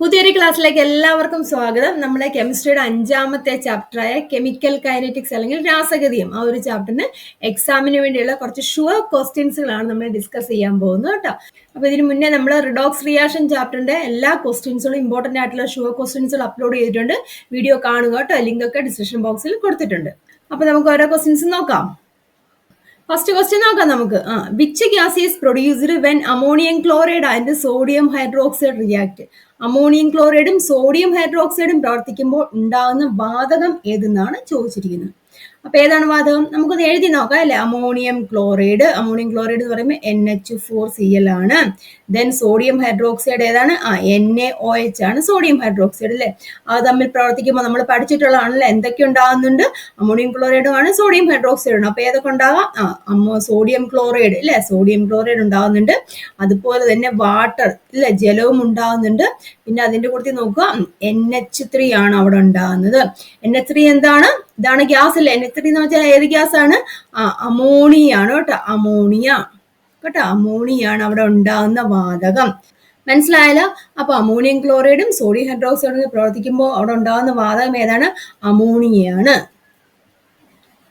പുതിയൊരു ക്ലാസ്സിലേക്ക് എല്ലാവർക്കും സ്വാഗതം. നമ്മുടെ കെമിസ്ട്രിയുടെ 5ാമത്തെ ചാപ്റ്ററായ കെമിക്കൽ കൈനറ്റിക്സ് അല്ലെങ്കിൽ രാസഗതിയും ആ ഒരു ചാപ്റ്ററിന് എക്സാമിന് വേണ്ടിയുള്ള കുറച്ച് ഷുവർ ക്വസ്റ്റ്യൻസുകളാണ് നമ്മൾ ഡിസ്കസ് ചെയ്യാൻ പോകുന്നത് കേട്ടോ. അപ്പൊ ഇതിന് മുന്നേ നമ്മൾ റിഡോക്സ് റിയാക്ഷൻ ചാപ്റ്ററിന്റെ എല്ലാ ക്വസ്റ്റ്യൻസുകളും ഇമ്പോർട്ടന്റ് ആയിട്ടുള്ള ഷുവർ ക്വസ്റ്റ്യൻസുകൾ അപ്ലോഡ് ചെയ്തിട്ടുണ്ട്. വീഡിയോ കാണുക കേട്ടോ. ലിങ്ക് ഒക്കെ ഡിസ്ക്രിപ്ഷൻ ബോക്സിൽ കൊടുത്തിട്ടുണ്ട്. അപ്പൊ നമുക്ക് ഓരോ ക്വസ്റ്റ്യൻസ് നോക്കാം. ഫസ്റ്റ് ക്വസ്റ്റ്യൻ നോക്കാം നമുക്ക്. Which gas is produced when ammonium chloride and sodium hydroxide react? Ammonium ക്ലോറൈഡും സോഡിയം ഹൈഡ്രോക്സൈഡും പ്രവർത്തിക്കുമ്പോൾ ഉണ്ടാകുന്ന വാതകം ഏതെന്നാണ് ചോദിച്ചിരിക്കുന്നത്. അപ്പൊ ഏതാണ് വാതകം? നമുക്കൊന്ന് എഴുതി നോക്കാം അല്ലെ. അമോണിയം ക്ലോറൈഡ് എന്ന് പറയുമ്പോൾ NH4Cl ആണ്. ദെൻ സോഡിയം ഹൈഡ്രോക്സൈഡ് ഏതാണ്? NaOH ആണ് സോഡിയം ഹൈഡ്രോക്സൈഡ് അല്ലെ. അത് തമ്മിൽ പ്രവർത്തിക്കുമ്പോൾ നമ്മൾ പഠിച്ചിട്ടുള്ളതാണല്ലോ. എന്തൊക്കെ ഉണ്ടാകുന്നുണ്ട്? അമോണിയം ക്ലോറൈഡും ആണ് സോഡിയം ഹൈഡ്രോക്സൈഡും. അപ്പൊ ഏതൊക്കെ ഉണ്ടാകാം? സോഡിയം ക്ലോറൈഡ് അല്ലെ, സോഡിയം ക്ലോറൈഡ് ഉണ്ടാകുന്നുണ്ട്. അതുപോലെ തന്നെ വാട്ടർ അല്ലെ, ജലവും ഉണ്ടാകുന്നുണ്ട്. പിന്നെ അതിന്റെ കൂട്ടത്തിൽ നോക്കുക, NH3 ആണ് അവിടെ ഉണ്ടാകുന്നത്. NH3 എന്താണ്? ഇതാണ് ഗ്യാസ് അല്ലേ. NH3 എന്ന് വെച്ചാൽ ഏത് ഗ്യാസ് ആണ്? അമോണിയ ആണ് കേട്ടോ. അമോണിയ ആണ് അവിടെ ഉണ്ടാകുന്ന വാതകം. മനസ്സിലായല്ലോ? അപ്പൊ അമോണിയം ക്ലോറൈഡും സോഡിയം ഹൈഡ്രോക്സൈഡും പ്രവർത്തിക്കുമ്പോൾ അവിടെ ഉണ്ടാകുന്ന വാതകം ഏതാണ്? അമോണിയയാണ്.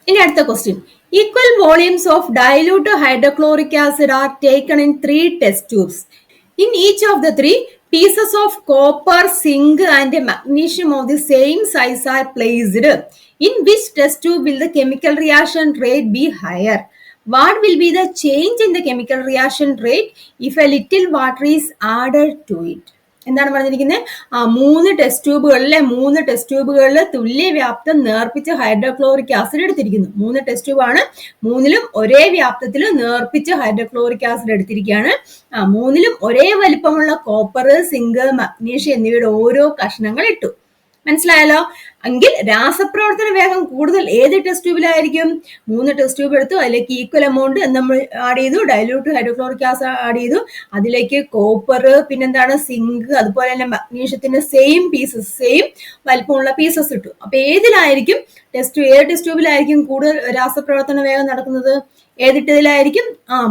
ഇനി അടുത്ത question. Equal volumes of dilute hydrochloric acid are taken in 3 test tubes. In each of the 3, pieces of copper, zinc and magnesium of the same size are placed. In which test tube will the chemical reaction rate be higher? What will be the change in the chemical reaction rate if a little water is added to it? എന്താണ് പറഞ്ഞിരിക്കുന്നത്? 3 test ട്യൂബുകളിൽ തുല്യ വ്യാപ്തം നേർപ്പിച്ച hydrochloric acid എടുത്തിരിക്കുന്നു. 3 test ട്യൂബാണ്. 3ലും ഒരേ വ്യാപ്തത്തിൽ നേർപ്പിച്ച hydrochloric acid എടുത്തിരിക്കുകയാണ്. 3ലും ഒരേ വലിപ്പമുള്ള copper, zinc, magnesium എന്നിവയുടെ ഓരോ കഷ്ണങ്ങൾ ഇട്ടു. മനസ്സിലായല്ലോ? എങ്കിൽ രാസപ്രവർത്തന വേഗം കൂടുതൽ ഏത് ടെസ്റ്റ് ട്യൂബിലായിരിക്കും? 3 ടെസ്റ്റ് ട്യൂബ് എടുത്തു. അതിലേക്ക് ഈക്വൽ എമൗണ്ട് നമ്മൾ ആഡ് ചെയ്തു. ഡൈലൂട്ട് ഹൈഡ്രോക്ലോറിക് ആസിഡ് ആഡ് ചെയ്തു. അതിലേക്ക് കോപ്പർ, പിന്നെന്താണ്, സിങ്ക്, അതുപോലെ തന്നെ മഗ്നീഷ്യത്തിന്റെ സെയിം വലിപ്പമുള്ള പീസസ് ഇട്ടു. അപ്പൊ ഏതിലായിരിക്കും ഏത് ടെസ്റ്റ് ട്യൂബിലായിരിക്കും കൂടുതൽ രാസപ്രവർത്തന വേഗം നടക്കുന്നത്? ഏതിട്ടതിലായിരിക്കും?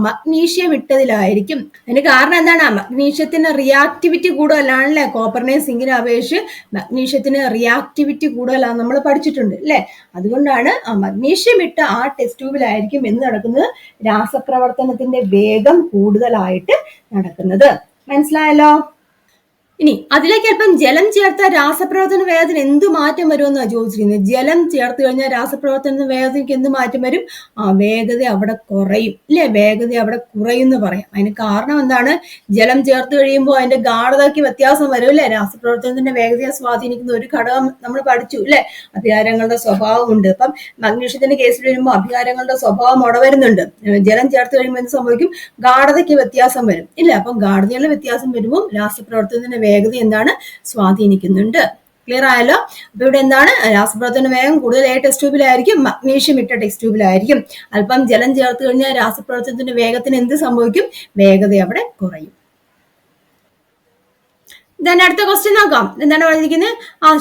മഗ്നീഷ്യം ഇട്ടതിലായിരിക്കും. അതിന് കാരണം എന്താണ്? മഗ്നീഷ്യത്തിന് റിയാക്ടിവിറ്റി കൂടുതലാണല്ലേ. കോപ്പറിനെയും സിങ്കിനെ അപേക്ഷിച്ച് മഗ്നീഷ്യത്തിന് റിയാക്ടിവിറ്റി കൂടുതലാണ്, നമ്മൾ പഠിച്ചിട്ടുണ്ട് അല്ലെ. അതുകൊണ്ടാണ് മഗ്നീഷ്യം ഇട്ട ആ ടെസ്റ്റ് ട്യൂബിലായിരിക്കും എന്ത് നടക്കുന്നത്? രാസപ്രവർത്തനത്തിന്റെ വേഗം കൂടുതലായിട്ട് നടക്കുന്നത്. മനസ്സിലായല്ലോ? ഇനി അതിലേക്ക് അല്പം ജലം ചേർത്ത രാസപ്രവർത്തന വേഗത്തിന് എന്ത് മാറ്റം വരുമെന്നാണ് ചോദിച്ചിരിക്കുന്നത്. ജലം ചേർത്ത് കഴിഞ്ഞാൽ രാസപ്രവർത്തന വേഗതയ്ക്ക് എന്ത് മാറ്റം വരും? വേഗത അവിടെ കുറയും ഇല്ലേ. വേഗത അവിടെ കുറയും എന്ന് പറയാം. അതിന് കാരണം എന്താണ്? ജലം ചേർത്ത് കഴിയുമ്പോൾ അതിന്റെ ഗാഢതയ്ക്ക് വ്യത്യാസം വരും അല്ലെ. രാസപ്രവർത്തനത്തിന്റെ വേഗതയെ സ്വാധീനിക്കുന്ന ഒരു ഘടകം നമ്മൾ പഠിച്ചു അല്ലെ. അഭികാരങ്ങളുടെ സ്വഭാവമുണ്ട്. അപ്പം മഗ്നീഷ്യത്തിന്റെ കേസിൽ വരുമ്പോൾ അഭികാരങ്ങളുടെ സ്വഭാവം അവിടെ വരുന്നുണ്ട്. ജലം ചേർത്ത് കഴിയുമ്പോൾ എന്ത് സംഭവിക്കും? ഗാഢതയ്ക്ക് വ്യത്യാസം വരും ഇല്ല. അപ്പം ഗാഢതയുള്ള വ്യത്യാസം വരുമ്പോൾ രാസപ്രവർത്തനത്തിന്റെ വേഗത എന്താണ്? സ്വാധീനിക്കുന്നുണ്ട്. ക്ലിയർ ആയല്ലോ? അപ്പൊ ഇവിടെ എന്താണ്? രാസപ്രവർത്തന വേഗം കൂടുതൽ ഏത് ടെസ്റ്റ് ട്യൂബിലായിരിക്കും? മഗ്നീഷ്യം ഇട്ട ടെസ്റ്റ് ട്യൂബിലായിരിക്കും. അല്പം ജലം ചേർത്ത് കഴിഞ്ഞാൽ രാസപ്രവർത്തനത്തിന്റെ വേഗത്തിന് എന്ത് സംഭവിക്കും? വേഗത അവിടെ കുറയും. then അടുത്ത ക്വസ്റ്റ്യൻ നോക്കാം. എന്താണ് പറഞ്ഞിരിക്കുന്നത്?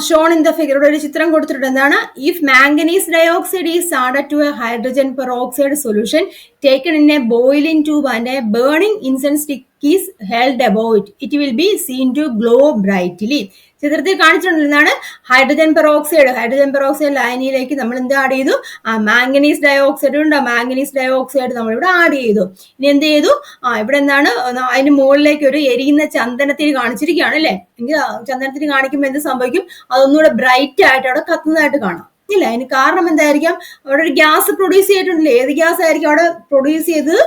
Shown in the figure. ഇവിടെ ഒരു ചിത്രം കൊടുത്തിട്ടുണ്ട്. എന്താണ്? If manganese dioxide is added to a hydrogen peroxide solution taken in a boiling tube and a burning incense stick is held above it, it will be seen to glow brightly. ചിത്രത്തിൽ കാണിച്ചിട്ടുള്ളതാണ് hydrogen peroxide ലായനിയിലേക്ക് നമ്മൾ എന്ത് add ചെയ്തു? Manganese dioxide ഉണ്ട്. Manganese dioxide നമ്മൾ ഇവിടെ add ചെയ്തു. ഇനി എന്ത് ചെയ്തു? ഇവിടെ എന്താണ്? അതിന് മുകളിലേക്ക് ഒരു എരിയുന്ന ചന്ദനത്തിരി കാണിച്ചിരിക്കുകയാണ് അല്ലെ. എങ്കിൽ ചന്ദനത്തിരി കാണിക്കുമ്പോൾ എന്ത് സംഭവിക്കും? അതൊന്നുകൂടെ ബ്രൈറ്റ് ആയിട്ട് അവിടെ കത്തുന്നതായിട്ട് കാണാം ഇല്ല. അതിന് കാരണം എന്തായിരിക്കാം? അവിടെ ഒരു ഗ്യാസ് പ്രൊഡ്യൂസ് ചെയ്തിട്ടുണ്ടല്ലേ. ഏത് ഗ്യാസ് ആയിരിക്കും അവിടെ പ്രൊഡ്യൂസ് ചെയ്തത്?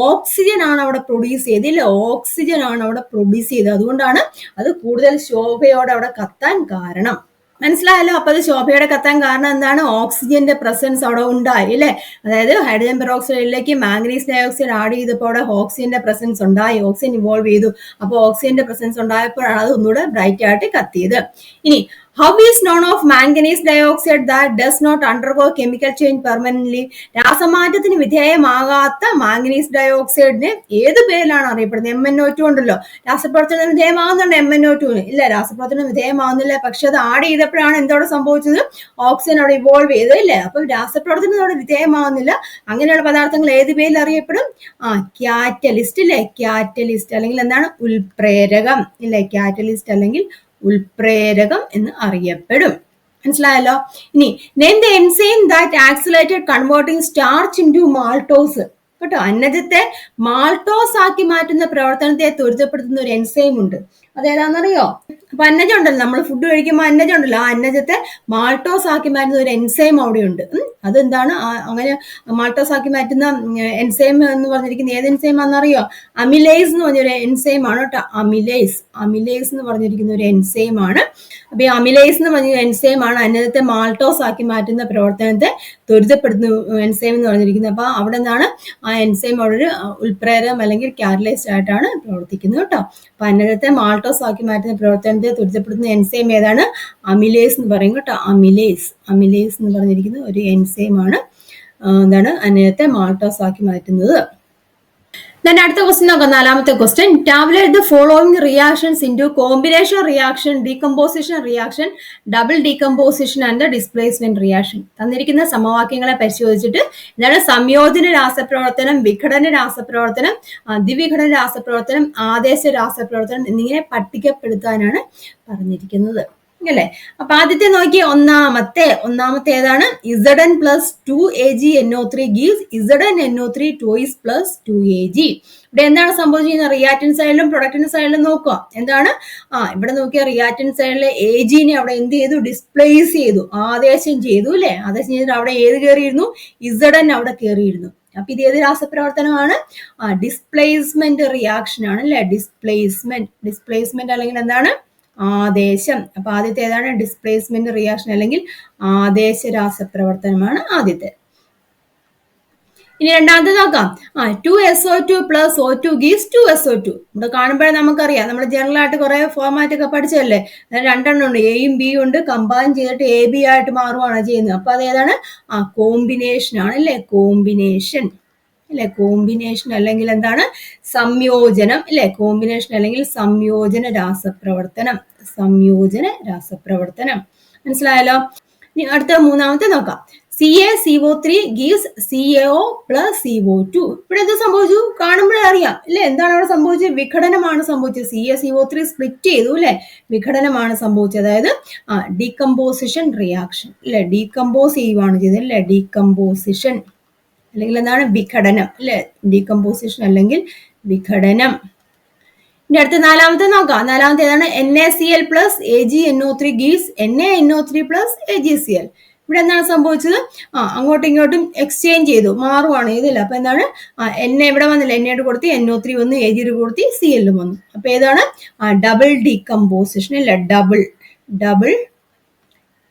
ഓക്സിജൻ ആണ് അവിടെ പ്രൊഡ്യൂസ് ചെയ്തത് ഇല്ല. ഓക്സിജൻ ആണ് അവിടെ പ്രൊഡ്യൂസ് ചെയ്തത്. അതുകൊണ്ടാണ് അത് കൂടുതൽ ശോഭയോടെ അവിടെ കത്താൻ കാരണം. മനസ്സിലായല്ലോ? അപ്പൊ അത് ശോഭയോടെ കത്താൻ കാരണം എന്താണ്? ഓക്സിജന്റെ പ്രസൻസ് അവിടെ ഉണ്ടായി അല്ലെ. അതായത് ഹൈഡ്രജൻ പെറോക്സൈഡിലേക്ക് മാംഗനീസ് ഡയോക്സൈഡ് ആഡ് ചെയ്തപ്പോൾ അവിടെ ഓക്സിജന്റെ പ്രസൻസ് ഉണ്ടായി. ഓക്സിജൻ ഇവോൾവ് ചെയ്തു. അപ്പൊ ഓക്സിജന്റെ പ്രസൻസ് ഉണ്ടായപ്പോഴാണ് അത് ഒന്നുകൂടെ ബ്രൈറ്റ് ആയിട്ട് കത്തിയത്. ഇനി How is known of manganese dioxide that does not undergo chemical change permanently? രാസമാറ്റത്തിന് വിധേയമാകാത്ത മാംഗനീസ് ഡയോക്സൈഡിനെ ഏത് പേരിലാണ് അറിയപ്പെടുന്നത്? MnO2 ഉണ്ടല്ലോ, രാസപ്രവർത്തനം വിധേയമാകുന്നുണ്ട് MnO2 ഇല്ല, രാസപ്രവർത്തനം വിധേയമാകുന്നില്ല. പക്ഷെ അത് ആഡ് ചെയ്തപ്പോഴാണ് എന്തോടെ സംഭവിച്ചത്? ഓക്സിജൻ അവിടെ ഇവോൾവ് ചെയ്തു ഇല്ലേ? അപ്പം രാസപ്രവർത്തനം അവിടെ വിധേയമാകുന്നില്ല. അങ്ങനെയുള്ള പദാർത്ഥങ്ങൾ ഏത് പേരിൽ അറിയപ്പെടും? ക്യാറ്റലിസ്റ്റ് ഇല്ലേ, ക്യാറ്റലിസ്റ്റ് അല്ലെങ്കിൽ എന്താണ്? ഉൽപ്രേരകം ഇല്ലേ, ക്യാറ്റലിസ്റ്റ് അല്ലെങ്കിൽ ഉൽപ്രേരകം എന്ന് അറിയപ്പെടും. മനസ്സിലായല്ലോ? ഇനി name the enzyme that accelerated converting starch into maltose. കേട്ടോ, അന്നജത്തെ മാൾട്ടോസ് ആക്കി മാറ്റുന്ന പ്രവർത്തനത്തെ ത്വരിതപ്പെടുത്തുന്ന ഒരു എൻസൈം ഉണ്ട്. അതേതാണെന്നറിയോ? അപ്പൊ അന്നജം ഉണ്ടല്ലോ, നമ്മൾ ഫുഡ് കഴിക്കുമ്പോൾ അന്നജം ഉണ്ടല്ലോ, ആ അന്നജത്തെ മാൾട്ടോസ് ആക്കി മാറ്റുന്ന ഒരു എൻസൈം അവിടെ ഉണ്ട്. അതെന്താണ്? അങ്ങനെ മാൾട്ടോസ് ആക്കി മാറ്റുന്ന എൻസൈം എന്ന് പറഞ്ഞിരിക്കുന്ന ഏത് എൻസൈം ആണെന്നറിയോ? അമിലേസ് എന്ന് പറഞ്ഞൊരു എൻസൈം ആണ് കേട്ടോ. അമിലേസ് എന്ന് പറഞ്ഞിരിക്കുന്ന ഒരു എൻസൈം ആണ്. അപ്പൊ ഈ അമിലേസ് എന്ന് പറഞ്ഞ എൻസൈം ആണ് അന്നജത്തെ മാൾട്ടോസ് ആക്കി മാറ്റുന്ന പ്രവർത്തനത്തെ ത്വരിതപ്പെടുത്തുന്ന എൻസൈം എന്ന് പറഞ്ഞിരിക്കുന്നത്. അപ്പൊ അവിടെ നിന്നാണ് ആ എൻസൈം അവിടെ ഒരു ഉൽപ്രേരകം അല്ലെങ്കിൽ കാറ്റലൈസ്റ്റ് ആയിട്ടാണ് പ്രവർത്തിക്കുന്നത് കേട്ടോ. അപ്പൊ അന്നജത്തെ മാൾട്ടോസ് ആക്കി മാറ്റുന്ന പ്രവർത്തനത്തെ ത്വരിതപ്പെടുത്തുന്ന എൻസൈം ഏതാണ്? അമിലേസ് എന്ന് പറയും കേട്ടോ. അമിലേസ് എന്ന് പറഞ്ഞിരിക്കുന്ന ഒരു എൻസൈം ആണ് എന്താണ് അന്നജത്തെ മാൾട്ടോസ് ആക്കി മാറ്റുന്നത്. Then അടുത്ത ക്വസ്റ്റ്യൻ നോക്കാം, നാലാമത്തെ question. Tabulate the following reactions into combination reaction, decomposition reaction, double decomposition and displacement reaction. തന്നിരിക്കുന്ന സമവാക്യങ്ങളെ പരിശോധിച്ചിട്ട് എന്താണ് സംയോജന രാസപ്രവർത്തനം, വിഘടന രാസപ്രവർത്തനം, ദ്വിവിഘടന രാസപ്രവർത്തനം, ആദേശ രാസപ്രവർത്തനം എന്നിങ്ങനെ പട്ടികപ്പെടുത്താനാണ് പറഞ്ഞിരിക്കുന്നത് അല്ലേ? അപ്പൊ ആദ്യത്തെ നോക്കി, ഒന്നാമത്തെ ഏതാണ്? Zn plus 2Ag_NO3 gives ZnNO3 twice plus 2Ag. ഇവിടെ എന്താണ് സംഭവിച്ചിരിക്കുന്നത്? റിയാക്ടന്റ് സൈഡിലും പ്രൊഡക്റ്റിന്റെ സൈഡിലും നോക്കുക. എന്താണ്? ഇവിടെ നോക്കിയ റിയാക്ടന്റ് സൈഡിലെ Agനെ അവിടെ എന്ത് ചെയ്തു? ഡിസ്പ്ലേസ് ചെയ്തു, ആദേശം ചെയ്തു അല്ലെ? ആദേശം ചെയ്തിട്ട് അവിടെ ഏത് കയറിയിരുന്നു? Zn അവിടെ കയറിയിരുന്നു. അപ്പൊ ഇത് ഏത് രാസപ്രവർത്തനമാണ്? ഡിസ്പ്ലേസ്മെന്റ് റിയാക്ഷൻ ആണ് അല്ലെ? ഡിസ്പ്ലേസ്മെന്റ് അല്ലെങ്കിൽ എന്താണ്? ആദേശം. അപ്പൊ ആദ്യത്തെ ഏതാണ്? ഡിസ്പ്ലേസ്മെന്റ് റിയാക്ഷൻ അല്ലെങ്കിൽ ആദേശ രാസപ്രവർത്തനമാണ് ആദ്യത്തെ. ഇനി രണ്ടാമത്തെ നോക്കാം. 2SO2 plus O2 gives 2SO2. ഇവിടെ കാണുമ്പോഴേ നമുക്കറിയാം, നമ്മൾ ജനറൽ ആയിട്ട് കുറെ ഫോർമാറ്റ് ഒക്കെ പഠിച്ചതല്ലേ. രണ്ടെണ്ണം ഉണ്ട്, എയും ബിയും ഉണ്ട്, കമ്പൈൻ ചെയ്തിട്ട് AB ആയിട്ട് മാറുകയാണ് ചെയ്യുന്നത്. അപ്പൊ അതേതാണ്? കോമ്പിനേഷൻ ആണ് അല്ലേ? കോമ്പിനേഷൻ അല്ലെങ്കിൽ എന്താണ്? സംയോജനം അല്ലെ? കോമ്പിനേഷൻ അല്ലെങ്കിൽ സംയോജന രാസപ്രവർത്തനം. മനസ്സിലായല്ലോ? ഇനി അടുത്ത മൂന്നാമത്തെ നോക്കാം. CaCO3 gives CaO plus CO2. ഇവിടെ എന്ത് സംഭവിച്ചു? കാണുമ്പോഴേ അറിയാം അല്ലെ? എന്താണ് അവിടെ സംഭവിച്ചത്? വിഘടനമാണ് സംഭവിച്ചത്. CaCO3 സ്പ്ലിറ്റ് ചെയ്തു അല്ലെ? വിഘടനമാണ് സംഭവിച്ചത്. അതായത് ഡീകമ്പോസിഷൻ റിയാക്ഷൻ അല്ലെ? ഡീകമ്പോസ് ചെയ്യുവാണ് ചെയ്തത് അല്ലെ? ഡീകമ്പോസിഷൻ അല്ലെങ്കിൽ എന്താണ്? വിഘടനം അല്ലെ? ഡീകമ്പോസിഷൻ അല്ലെങ്കിൽ വിഘടനം. ഇനി അടുത്ത നാലാമത്തെ നോക്കാം. നാലാമത്തെ ഏതാണ്? NaCl plus AgNO3 gives NaNO3 plus AgCl. ഇവിടെ എന്താണ് സംഭവിച്ചത്? അങ്ങോട്ടും ഇങ്ങോട്ടും എക്സ്ചേഞ്ച് ചെയ്തു, മാറുവാണ് ചെയ്തില്ല. അപ്പൊ എന്താണ്? Na ഇവിടെ വന്നില്ല, Na കൊടുത്ത് NO3 വന്നു, Ag കൊടുത്ത് Cl വന്നു. അപ്പൊ ഏതാണ്? ഡബിൾ ഡീകമ്പോസിഷൻ അല്ല? ഡബിൾ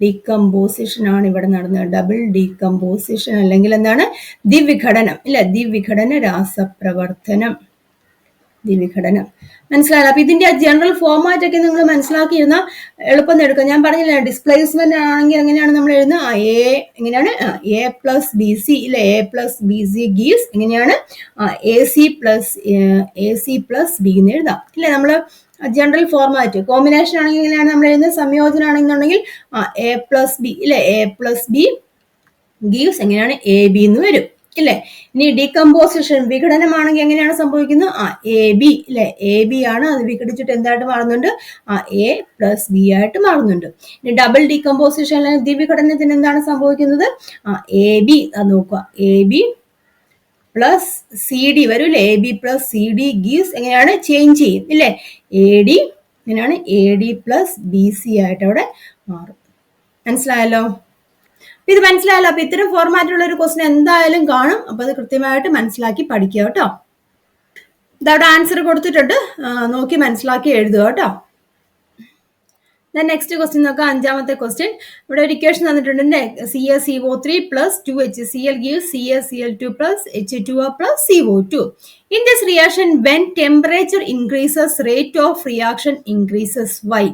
ഡീകമ്പോസിഷൻ ആണ് ഇവിടെ നടന്നത്. ഡബിൾ ഡീകമ്പോസിഷൻ അല്ലെങ്കിൽ എന്താണ്? ദ്വിവിഘടനം ഇല്ല? ദ്വിവിഘടന രാസപ്രവർത്തനം. മനസ്സിലായല്ലോ? അപ്പൊ ഇതിന്റെ ജനറൽ ഫോർമാറ്റ് ഒക്കെ നിങ്ങൾ മനസ്സിലാക്കിയിരുന്ന എളുപ്പം എടുക്കാം. ഞാൻ പറഞ്ഞില്ല, ഡിസ്പ്ലേസ്മെന്റ് ആണെങ്കിൽ എങ്ങനെയാണ് നമ്മൾ എഴുതുന്നത്? എങ്ങനെയാണ്? A+BC ഇല്ല? A+BC ഗീവ്സ് എങ്ങനെയാണ്? AC plus B എന്ന് എഴുതാം ഇല്ലേ? നമ്മള് ജനറൽ ഫോർമാറ്റ്. കോമ്പിനേഷൻ ആണെങ്കിൽ എങ്ങനെയാണ് നമ്മൾ എഴുതുന്നത്? സംയോജനം ആണെന്നുണ്ടെങ്കിൽ A+B ഇല്ലേ? A+B ഗീവ്സ് എങ്ങനെയാണ്? AB എന്ന് വരും ഇല്ലേ? ഇനി ഡീകമ്പോസിഷൻ വിഘടനമാണെങ്കിൽ എങ്ങനെയാണ് സംഭവിക്കുന്നത്? AB ഇല്ലേ? AB ആണ്. അത് വിഘടിച്ചിട്ട് എന്തായിട്ട് മാറുന്നുണ്ട്? A+B ആയിട്ട് മാറുന്നുണ്ട്. ഇനി ഡബിൾ ഡീകമ്പോസിഷൻ അല്ലെങ്കിൽ ദ്വിവിഘടനത്തിന് എന്താണ് സംഭവിക്കുന്നത്? AB നോക്കുക, AB plus CD വരും അല്ലെ? AB plus CD ഗീവ്സ് എങ്ങനെയാണ്? ചേഞ്ച് ചെയ്യും ഇല്ലേ? AD എങ്ങനെയാണ്? AD plus BC ആയിട്ട് അവിടെ മാറും. മനസ്സിലായല്ലോ? ഇത് മനസ്സിലായല്ലോ? അപ്പൊ ഇത്തരം ഫോർമാറ്റിലുള്ള ഒരു ക്വസ്റ്റ്യൻ എന്തായാലും കാണും. അപ്പൊ അത് കൃത്യമായിട്ട് മനസ്സിലാക്കി പഠിക്കുക കേട്ടോ. ഇതവിടെ ആൻസർ കൊടുത്തിട്ടുണ്ട്, നോക്കി മനസ്സിലാക്കി എഴുതുക കേട്ടോ. നെക്സ്റ്റ് ക്വസ്റ്റ്യൻ നോക്കാം. അഞ്ചാമത്തെ ക്വസ്റ്റ്യൻ. ഇവിടെ ഒരു ഇക്വേഷൻ തന്നിട്ടുണ്ട്. CaCO3 plus 2HCl gives CaCl2 plus H2O plus CO2. In this reaction, when temperature increases, rate of reaction increases. Why?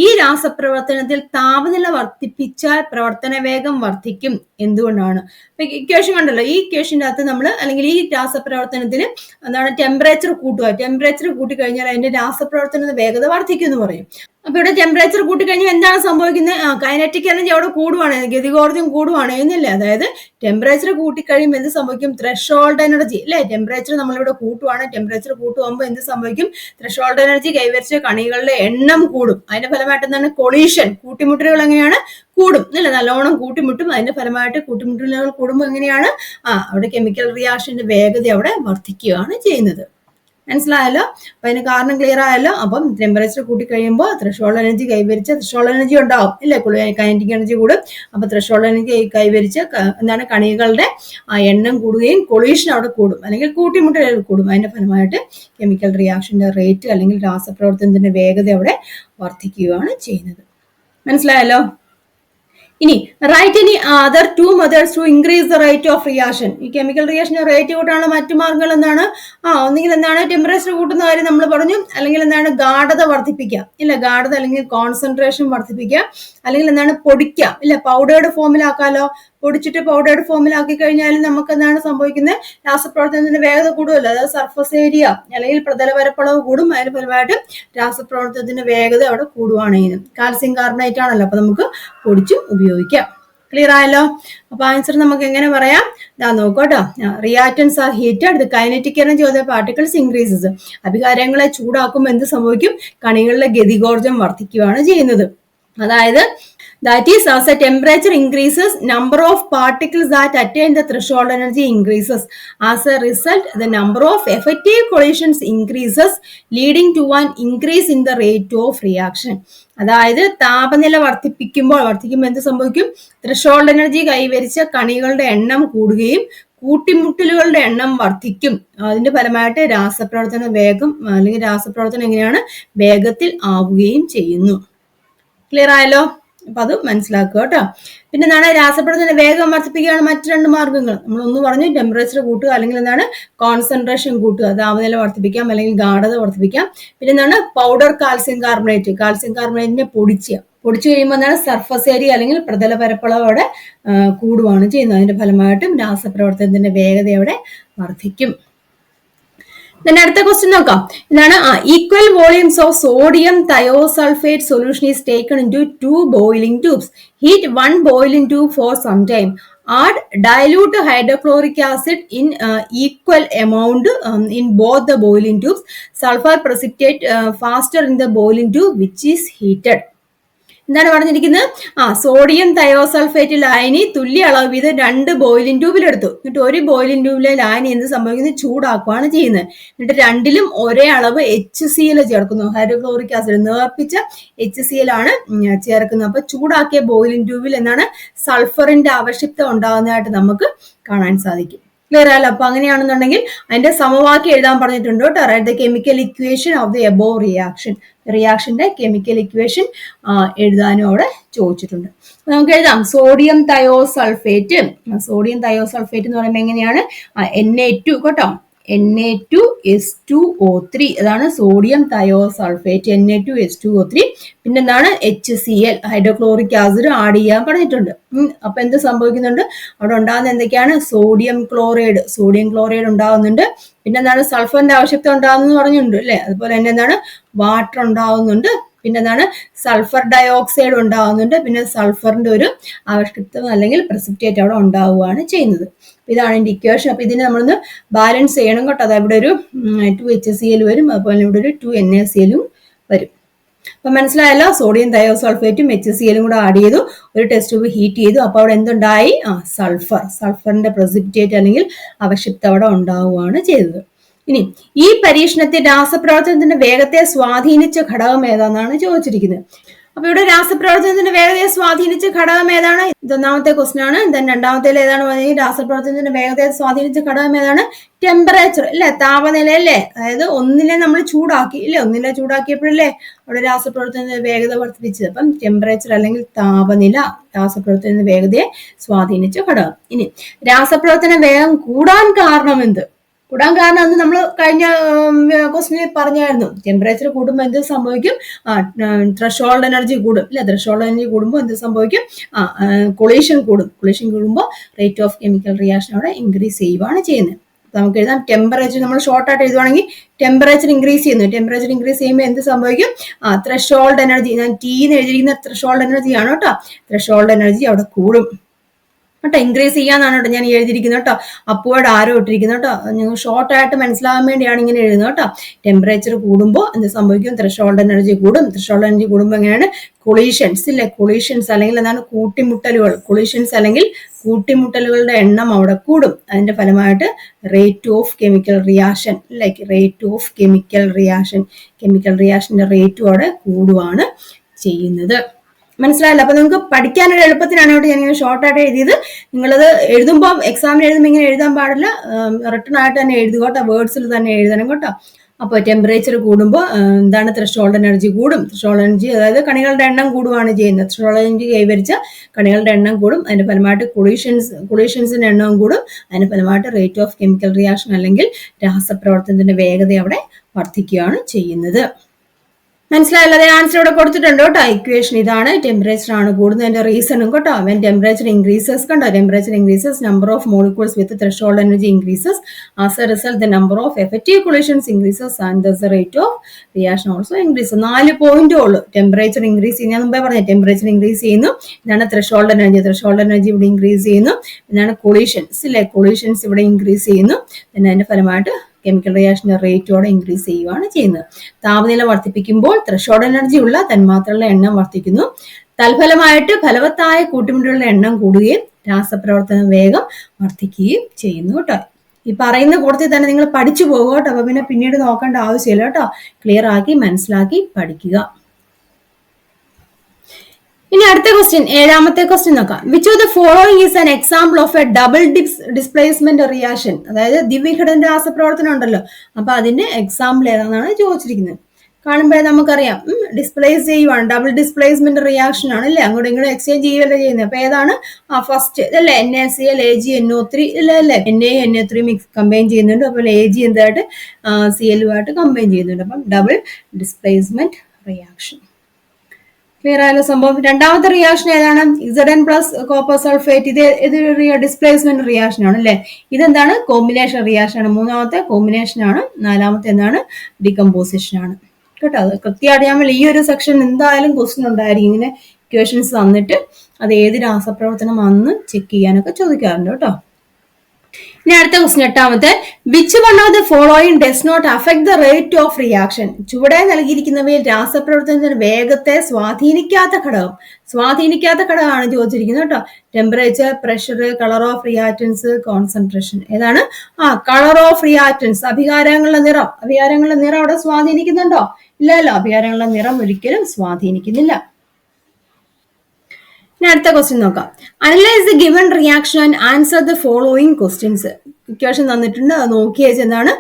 ഈ രാസപ്രവർത്തനത്തിൽ താപനില വർദ്ധിപ്പിച്ചാൽ പ്രവർത്തന വേഗം വർദ്ധിക്കും. എന്തുകൊണ്ടാണ്? ഇക്വേഷൻ കണ്ടല്ലോ, ഈ ഇക്വേഷന്റെ അകത്ത് നമ്മൾ അല്ലെങ്കിൽ ഈ രാസപ്രവർത്തനത്തിന് എന്താണ് ടെമ്പറേച്ചർ കൂട്ടുക. ടെമ്പറേച്ചർ കൂട്ടിക്കഴിഞ്ഞാൽ അതിന്റെ രാസപ്രവർത്തന വേഗത വർദ്ധിക്കും എന്ന് പറയും. അപ്പൊ ഇവിടെ ടെമ്പറേച്ചർ കൂട്ടിക്കഴിഞ്ഞാൽ എന്താണ് സംഭവിക്കുന്നത്? കൈനറ്റിക് എനർജി അവിടെ കൂടുവാണ്, ഗതികോർജ്ജം കൂടുവാണ് എന്നല്ലേ. അതായത് ടെമ്പറേച്ചർ കൂട്ടിക്കഴിയുമ്പോൾ എന്ത് സംഭവിക്കും? ത്രെഷോൾഡ് എനർജി അല്ലെ, ടെമ്പറേച്ചർ നമ്മളിവിടെ കൂട്ടുവാണ്. ടെമ്പറേച്ചർ കൂട്ടുമ്പോൾ എന്ത് സംഭവിക്കും? ത്രെഷോൾഡ് എനർജി കൈവരിച്ച കണികളുടെ എണ്ണം കൂടും. അതിന്റെ ഫലമായിട്ട് എന്താണ്? കൊളീഷൻ, കൂട്ടിമുട്ടലുകൾ എങ്ങനെയാണ്? കൂടും അല്ലെ, നല്ലോണം കൂട്ടിമുട്ടും. അതിന്റെ ഫലമായിട്ട് കൂട്ടിമുട്ടലുകൾ കൂടുമ്പോൾ എങ്ങനെയാണ്? അവിടെ കെമിക്കൽ റിയാക്ഷന്റെ വേഗത അവിടെ വർദ്ധിക്കുകയാണ് ചെയ്യുന്നത്. മനസ്സിലായല്ലോ? അപ്പൊ അതിന് കാരണം ക്ലിയർ ആയല്ലോ. അപ്പം ടെമ്പറേച്ചർ കൂട്ടിക്കഴിയുമ്പോൾ ത്രെഷോൾഡ് എനർജി കൈവരിച്ച ത്രെഷോൾഡ് എനർജി ഉണ്ടാവും ഇല്ലേ, കൈനറ്റിക് എനർജി കൂടും. അപ്പൊ ത്രെഷോൾഡ് എനർജി കൈവരിച്ച എന്താണ് കണികളുടെ എണ്ണം കൂടുകയും കൊളീഷൻ അവിടെ കൂടും അല്ലെങ്കിൽ കൂട്ടിമുട്ടലുകൾ കൂടും. അതിന്റെ ഫലമായിട്ട് കെമിക്കൽ റിയാക്ഷന്റെ റേറ്റ് അല്ലെങ്കിൽ രാസപ്രവർത്തനത്തിന്റെ വേഗത അവിടെ വർദ്ധിക്കുകയാണ് ചെയ്യുന്നത്. മനസ്സിലായല്ലോ? ഇനി റൈറ്റ് ഇനി other two methods to increase the rate of reaction. ഈ കെമിക്കൽ റിയാക്ഷന്റെ റേറ്റ് കൂട്ടാനുള്ള മറ്റു മാർഗങ്ങൾ എന്താണ്? ഒന്നുകിൽ എന്താണ് ടെമ്പറേച്ചർ കൂട്ടുന്ന കാര്യം നമ്മൾ പറഞ്ഞു, അല്ലെങ്കിൽ എന്താണ് ഗാഢത വർദ്ധിപ്പിക്കുക ഇല്ല, ഗാഢത അല്ലെങ്കിൽ കോൺസെൻട്രേഷൻ വർദ്ധിപ്പിക്കുക, അല്ലെങ്കിൽ എന്താണ് പൊടിക്കുക ഇല്ല, പൗഡേർഡ് ഫോമിലാക്കാലോ. പൊടിച്ചിട്ട് പൗഡേർഡ് ഫോമിലാക്കി കഴിഞ്ഞാൽ നമുക്ക് എന്താണ് സംഭവിക്കുന്നത്? രാസപ്രവർത്തനത്തിന്റെ വേഗത കൂടുമല്ലോ. അതായത് സർഫസ് ഏരിയ അല്ലെങ്കിൽ പ്രതല പരപ്പളവ് കൂടും. അതിന് ഫലമായിട്ട് രാസപ്രവർത്തനത്തിന്റെ വേഗത അവിടെ കൂടുവാണ് ചെയ്യുന്നത്. കാൽസ്യം കാർബണേറ്റ് ആണല്ലോ, അപ്പൊ നമുക്ക് പൊടിച്ചും ഉപയോഗിക്കാം. ക്ലിയർ ആയല്ലോ? അപ്പൊ ആൻസർ നമുക്ക് എങ്ങനെ പറയാം? നോക്കോട്ടോ. Reactants are heated, the kinetic energy of the particles increases. അഭികാരങ്ങളെ ചൂടാക്കുമ്പോൾ എന്ത് സംഭവിക്കും? കണികളുടെ ഗതികോർജ്ജം വർദ്ധിക്കുകയാണ് ചെയ്യുന്നത്. അതായത് that is, as the temperature increases, number of particles that attain the threshold energy increases. As a result, the number of effective collisions increases, leading to an increase in the rate of reaction. അതായത് താപനില വർദ്ധിക്കുമ്പോൾ എന്ത് സംഭവിക്കും? Threshold energy കൈവരിച്ച കണികളുടെ എണ്ണം കൂടുകയും കൂട്ടിമുട്ടലുകളുടെ എണ്ണം വർദ്ധിക്കും. അതിന്റെ ഫലമായിട്ട് രാസപ്രവർത്തന വേഗം അല്ലെങ്കിൽ രാസപ്രവർത്തനം എങ്ങനെയാണ്? വേഗത്തിൽ ആവുകയും ചെയ്യുന്നു. ക്ലിയർ ആയല്ലോ? അപ്പൊ അത് മനസ്സിലാക്കുക കേട്ടോ. പിന്നെ എന്താണ്? രാസപ്രവർത്തന വേഗം വർദ്ധിപ്പിക്കുകയാണ് മറ്റു രണ്ട് മാർഗങ്ങൾ. നമ്മൾ ഒന്ന് പറഞ്ഞു, ടെമ്പറേച്ചർ കൂട്ടുക, അല്ലെങ്കിൽ എന്താണ് കോൺസെൻട്രേഷൻ കൂട്ടുക, താപനില വർദ്ധിപ്പിക്കാം അല്ലെങ്കിൽ ഗാഢത വർദ്ധിപ്പിക്കാം. പിന്നെ എന്താണ്? പൗഡർ കാൽസ്യം കാർബണേറ്റിനെ പൊടിച്ചു കഴിയുമ്പോൾ എന്താണ്? സർഫസ് ഏരിയ അല്ലെങ്കിൽ പ്രതല പരപ്പളവ് അവിടെ കൂടുകയാണ് ചെയ്യുന്നത്. അതിന്റെ ഫലമായിട്ടും രാസപ്രവർത്തനത്തിന്റെ വേഗത അവിടെ വർദ്ധിക്കും. then അടുത്ത ക്വസ്റ്റ്യൻ നോക്കാം. എന്താണ്? Equal volumes of sodium thiosulphate solution is taken in to 2 boiling tubes. Heat 1 boiling tube for some time. Add dilute hydrochloric acid in equal amount in both the boiling tubes. Sulfur precipitate faster in the boiling tube which is heated. എന്താണ് പറഞ്ഞിരിക്കുന്നത്? Sodium thiosulphate ലായനി തുല്യ അളവ് വീതം 2 boiling ട്യൂബിലെടുത്തു. എന്നിട്ട് ഒരു boiling ട്യൂബിലെ ലായനി എന്ത് സംഭവിക്കുന്നത്? ചൂടാക്കുകയാണ് ചെയ്യുന്നത്. എന്നിട്ട് രണ്ടിലും ഒരേ അളവ് HCl ചേർക്കുന്നു. ഹൈഡ്രോക്ലോറിക് ആസിഡ് നേർപ്പിച്ച HCl ആണ് ചേർക്കുന്നത്. അപ്പൊ ചൂടാക്കിയ ബോയിലിംഗ് ട്യൂബിൽ എന്താണ്? സൾഫറിന്റെ അവശിഷ്ടം ഉണ്ടാകുന്നതായിട്ട് നമുക്ക് കാണാൻ സാധിക്കും. ക്ലിയർ ആയല്ലോ? അപ്പൊ അങ്ങനെയാണെന്നുണ്ടെങ്കിൽ അതിന്റെ സമവാക്യം എഴുതാൻ പറഞ്ഞിട്ടുണ്ട് കേട്ടോ. Write the chemical equation of the above റിയാക്ഷന്റെ കെമിക്കൽ ഇക്വേഷൻ എഴുതാനും അവിടെ ചോദിച്ചിട്ടുണ്ട്. നമുക്ക് എഴുതാം. സോഡിയം തയോസൾഫേറ്റ് എന്ന് പറയുമ്പോൾ എങ്ങനെയാണ്? Na2 കേട്ടോ, Na2S2O3 അതാണ് സോഡിയം തയോസൾഫേറ്റ്, Na2S2O3. പിന്നെന്താണ്? HCl ഹൈഡ്രോക്ലോറിക് ആസിഡ് ആഡ് ചെയ്യാൻ പറഞ്ഞിട്ടുണ്ട്. അപ്പൊ എന്ത് സംഭവിക്കുന്നുണ്ട്? അവിടെ ഉണ്ടാകുന്ന എന്തൊക്കെയാണ്? സോഡിയം ക്ലോറൈഡ് ഉണ്ടാകുന്നുണ്ട്. പിന്നെന്താണ്? സൾഫറിന്റെ ആവശ്യകത ഉണ്ടാകുന്നു പറഞ്ഞിട്ടുണ്ട് അല്ലെ. അതുപോലെ തന്നെ എന്താണ്? വാട്ടർ ഉണ്ടാകുന്നുണ്ട്. പിന്നെന്താണ്? സൾഫർ ഡയോക്സൈഡ് ഉണ്ടാകുന്നുണ്ട്. പിന്നെ സൾഫറിന്റെ ഒരു അവശിഷ്ടം അല്ലെങ്കിൽ പ്രസിപ്പിറ്റേറ്റ് അവിടെ ഉണ്ടാവുകയാണ് ചെയ്യുന്നത്. ഇതാണ് ഇതിന്റെ ഇക്വേഷൻ. അപ്പൊ ഇതിനെ നമ്മളൊന്ന് ബാലൻസ് ചെയ്യണം കേട്ടോ. അത് ഇവിടെ ഒരു 2 HCl വരും, അതുപോലെ ഇവിടെ ഒരു 2 NaCl വരും. അപ്പൊ മനസ്സിലായല്ലോ? സോഡിയം തയോസൾഫേറ്റും HCl കൂടെ ആഡ് ചെയ്തു, ഒരു ടെസ്റ്റ് ട്യൂബ് ഹീറ്റ് ചെയ്തു. അപ്പൊ അവിടെ എന്തുണ്ടായി? സൾഫറിന്റെ പ്രസിപ്പിറ്റേറ്റ് അല്ലെങ്കിൽ അവശിഷ്ടം അവിടെ ഉണ്ടാവുകയാണ് ചെയ്തത്. ഇനി ഈ പരീക്ഷണത്തിൽ രാസപ്രവർത്തനത്തിന്റെ വേഗത്തെ സ്വാധീനിച്ച ഘടകം ഏതാണെന്നാണ് ചോദിച്ചിരിക്കുന്നത്. അപ്പൊ ഇവിടെ രാസപ്രവർത്തനത്തിന്റെ വേഗതയെ സ്വാധീനിച്ച ഘടകം ഏതാണ്? ഇതൊന്നാമത്തെ ക്വസ്റ്റ്യൻ ആണ്. രണ്ടാമത്തെ ഏതാണ് പറഞ്ഞത്? രാസപ്രവർത്തനത്തിന്റെ വേഗതയെ സ്വാധീനിച്ച ഘടകം ഏതാണ്? ടെമ്പറേച്ചർ അല്ലെ, താപനില അല്ലേ. അതായത് ഒന്നിനെ നമ്മൾ ചൂടാക്കി ഇല്ലേ, ഒന്നിനെ ചൂടാക്കിയപ്പോഴല്ലേ അവിടെ രാസപ്രവർത്തനത്തിന്റെ വേഗത വർദ്ധിപ്പിച്ചത്. അപ്പം ടെമ്പറേച്ചർ അല്ലെങ്കിൽ താപനില രാസപ്രവർത്തനത്തിന്റെ വേഗതയെ സ്വാധീനിച്ച ഘടകം. ഇനി രാസപ്രവർത്തന വേഗം കൂടാൻ കാരണം എന്ത്? കൂടാൻ കാരണം അന്ന് നമ്മൾ കഴിഞ്ഞ ക്വസ്റ്റിനിൽ പറഞ്ഞായിരുന്നു, ടെമ്പറേച്ചർ കൂടുമ്പോൾ എന്ത് സംഭവിക്കും, ത്രഷോൾഡ് എനർജി കൂടും ഇല്ല, ത്രഷോൾഡ് എനർജി കൂടുമ്പോൾ എന്ത് സംഭവിക്കും, കൊളീഷൻ കൂടും. കൊളീഷൻ കൂടുമ്പോൾ റേറ്റ് ഓഫ് കെമിക്കൽ റിയാക്ഷൻ അവിടെ ഇൻക്രീസ് ചെയ്യുകയാണ് ചെയ്യുന്നത്. നമുക്ക് എഴുതാം ടെമ്പറേച്ചർ, നമ്മൾ ഷോർട്ടായിട്ട് എഴുതുവാണെങ്കിൽ ടെമ്പറേച്ചർ ഇൻക്രീസ് ചെയ്യുന്നു. ടെമ്പറേച്ചർ ഇൻക്രീസ് ചെയ്യുമ്പോൾ എന്ത് സംഭവിക്കും, ത്രഷോൾഡ് എനർജി, ഞാൻ ടി എന്ന് എഴുതിയിരിക്കുന്ന ത്രഷോൾഡ് എനർജി ആണ് കേട്ടോ, ത്രഷോൾഡ് എനർജി അവിടെ കൂടും കേട്ടോ, ഇൻക്രീസ് ചെയ്യാന്നാണ് കേട്ടോ ഞാൻ എഴുതിയിരിക്കുന്നത് കേട്ടോ, അപ്വേർഡ് ആരോ ഇട്ടിരിക്കുന്നത് കേട്ടോ, നിങ്ങൾ ഷോർട്ടായിട്ട് മനസ്സിലാകാൻ വേണ്ടിയാണ് ഇങ്ങനെ എഴുതുന്നത് കേട്ടോ. ടെമ്പറേച്ചർ കൂടുമ്പോൾ എന്ത് സംഭവിക്കും, ത്രഷോൾഡ് എനർജി കൂടും. ത്രഷോൾഡ് എനർജി കൂടുമ്പോൾ എങ്ങനെയാണ്, കൊളീഷൻസ് ഇല്ലേ, കൊളീഷൻസ് അല്ലെങ്കിൽ എന്താണ്, കൂട്ടിമുട്ടലുകൾ, കൊളീഷൻസ് അല്ലെങ്കിൽ കൂട്ടിമുട്ടലുകളുടെ എണ്ണം അവിടെ കൂടും. അതിന്റെ ഫലമായിട്ട് rate of chemical reaction, like rate of chemical reaction, chemical റിയാക്ഷന്റെ റേറ്റും അവിടെ കൂടുകയാണ് ചെയ്യുന്നത്. മനസ്സിലായല്ലോ? അപ്പൊ നിങ്ങൾക്ക് പഠിക്കാനൊരു എളുപ്പത്തിനാണ് അവിടെ ഞാൻ ഇങ്ങനെ ഷോർട്ടായിട്ട് എഴുതിയത്. നിങ്ങളത് എഴുതുമ്പോൾ, എക്സാമിന് എഴുതുമ്പോൾ ഇങ്ങനെ എഴുതാൻ പാടില്ല, റിട്ടൺ ആയിട്ട് തന്നെ എഴുതുക കേട്ടോ, വേർഡ്സിൽ തന്നെ എഴുതണം കേട്ടോ. അപ്പോൾ ടെമ്പറേച്ചർ കൂടുമ്പോൾ എന്താണ്, ത്രഷോൾഡ് എനർജി കൂടും. ത്രഷോൾഡ് എനർജി അതായത് കണികളുടെ എണ്ണം കൂടുകയാണ് ചെയ്യുന്നത്. ത്രഷോൾഡ് എനർജി കൈവരിച്ച കണികളുടെ എണ്ണം കൂടും. അതിന്റെ ഫലമായിട്ട് കൊളീഷൻസിന്റെ എണ്ണവും കൂടും. അതിന്റെ ഫലമായിട്ട് റേറ്റ് ഓഫ് കെമിക്കൽ റിയാക്ഷൻ അല്ലെങ്കിൽ രാസപ്രവർത്തനത്തിന്റെ വേഗത അവിടെ വർദ്ധിക്കുകയാണ് ചെയ്യുന്നത്. മനസ്സിലായല്ലോ? അതേ ആൻസർ ഇവിടെ കൊടുത്തിട്ടുണ്ട് കേട്ടോ. ഇക്വേഷൻ ഇതാണ്, ടെമ്പറേച്ചർ ആണ് കൂടുന്നതിന്റെ റീസണും കേട്ടോ. വെൻ ടെമ്പറേച്ചർ ഇൻക്രീസസ്, കണ്ടോ, temperature increases, number of molecules with threshold energy increases, as A result the number of effective collisions increases and the rate of reaction also increase. 4 പോയിന്റേ ഉള്ളൂ. Temperature increase ചെയ്യുന്ന, ഞാൻ മുമ്പേ പറഞ്ഞു, temperature increase ചെയ്യുന്നു. ഇതാണ് threshold energy, threshold energy ഇവിടെ increase ചെയ്യുന്നു. ഇതാണ് കൊളീഷൻസ് ഇല്ലേ, കൊളീഷൻസ് ഇവിടെ ഇൻക്രീസ് ചെയ്യുന്നു. പിന്നെ അതിന്റെ ഫലമായിട്ട് കെമിക്കൽ റിയാക്ഷന്റെ റേറ്റോടെ ഇൻക്രീസ് ചെയ്യുകയാണ് ചെയ്യുന്നത്. താപനില വർദ്ധിപ്പിക്കുമ്പോൾ ത്രഷോൾഡ് എനർജി ഉള്ള തന്മാത്രകളുടെ എണ്ണം വർദ്ധിക്കുന്നു. തൽഫലമായിട്ട് ഫലവത്തായ കൂട്ടിമുട്ടലുകളുടെ എണ്ണം കൂടുകയും രാസപ്രവർത്തന വേഗം വർദ്ധിക്കുകയും ചെയ്യുന്നു കേട്ടോ. ഈ പറയുന്ന കൂട്ടത്തിൽ തന്നെ നിങ്ങൾ പഠിച്ചു പോകുക കേട്ടോ. അപ്പൊ പിന്നെ പിന്നീട് നോക്കേണ്ട ആവശ്യമില്ല കേട്ടോ. ക്ലിയർ ആക്കി മനസ്സിലാക്കി പഠിക്കുക. ഇനി അടുത്ത ക്വസ്റ്റ്യൻ, 7ാമത്തെ ക്വസ്റ്റ്യൻ നോക്കാം. Which of the following is an example of A double displacement reaction? അതായത് ദ്വിവിഘടന രാസപ്രവർത്തനം ഉണ്ടല്ലോ, അപ്പൊ അതിന്റെ എക്സാമ്പിൾ ഏതാണെന്നാണ് ചോദിച്ചിരിക്കുന്നത്. കാണുമ്പോഴേ നമുക്കറിയാം, ഡിസ്പ്ലേസ് ചെയ്യുവാണ്, ഡബിൾ ഡിസ്പ്ലേസ്മെന്റ് റിയാക്ഷൻ ആണ് അല്ലേ, അങ്ങോട്ടും ഇങ്ങോട്ടും എക്സ്ചേഞ്ച് ചെയ്യുകയല്ലേ ചെയ്യുന്നത്. അപ്പൊ ഏതാണ് ഫസ്റ്റ് അല്ലേ, NaCl AgNO3 അല്ലേ, Na NO3 മിക്സ് കമ്പൈൻ ചെയ്യുന്നുണ്ട്. അപ്പോൾ Ag എന്തായിട്ട് Cl ആയിട്ട് കമ്പൈൻ ചെയ്യുന്നുണ്ട്. അപ്പം ഡബിൾ ഡിസ്പ്ലേസ്മെന്റ് റിയാക്ഷൻ. ക്ലിയർ ആയാലും സംഭവം. രണ്ടാമത്തെ റിയാക്ഷൻ ഏതാണ്, Zn പ്ലസ് കോപ്പർ സൾഫേറ്റ്. ഇത് ഡിസ്പ്ലേസ്മെന്റ് റിയാക്ഷൻ ആണ് അല്ലെ. ഇതെന്താണ്, കോമ്പിനേഷൻ റിയാക്ഷൻ ആണ്. മൂന്നാമത്തെ കോമ്പിനേഷൻ ആണ്. 4ാമത്തെ എന്താണ്, ഡികമ്പോസിഷൻ ആണ് കേട്ടോ. അത് കൃത്യമായിട്ട് ഞാൻ ഈ ഒരു സെക്ഷൻ എന്തായാലും ക്വസ്റ്റ്യൻ ഉണ്ടായിരിക്കും. ഇങ്ങനെ ഇക്വേഷൻസ് തന്നിട്ട് അത് ഏത് രാസപ്രവർത്തനമാണെന്ന് ചെക്ക് ചെയ്യാനൊക്കെ ചോദിക്കാറുണ്ട് കേട്ടോ. ഇനി അടുത്ത ക്വസ്റ്റ്യൻ, 8ാമത്തെ, which one of the following does not affect the rate of reaction? ചുവടെ നൽകിയിരിക്കുന്നവയിൽ രാസപ്രവർത്തനത്തിന്റെ വേഗത്തെ സ്വാധീനിക്കാത്ത ഘടകമാണ് ചോദിച്ചിരിക്കുന്നത് കേട്ടോ. Temperature, pressure, colour of reactants, concentration. ഏതാണ്, കളർ ഓഫ് റിയാക്റ്റൻസ്. അഭികാരങ്ങളുടെ നിറം അവിടെ സ്വാധീനിക്കുന്നുണ്ടോ? ഇല്ലല്ലോ, അഭികാരങ്ങളുടെ നിറം ഒരിക്കലും സ്വാധീനിക്കുന്നില്ല. ഇനി അടുത്ത ക്വസ്റ്റ്യൻ നോക്കാം. Analyse the given reaction and answer the following questions. Equation തന്നിട്ടുണ്ട്, അത് നോക്കി വെച്ച് എന്താണ്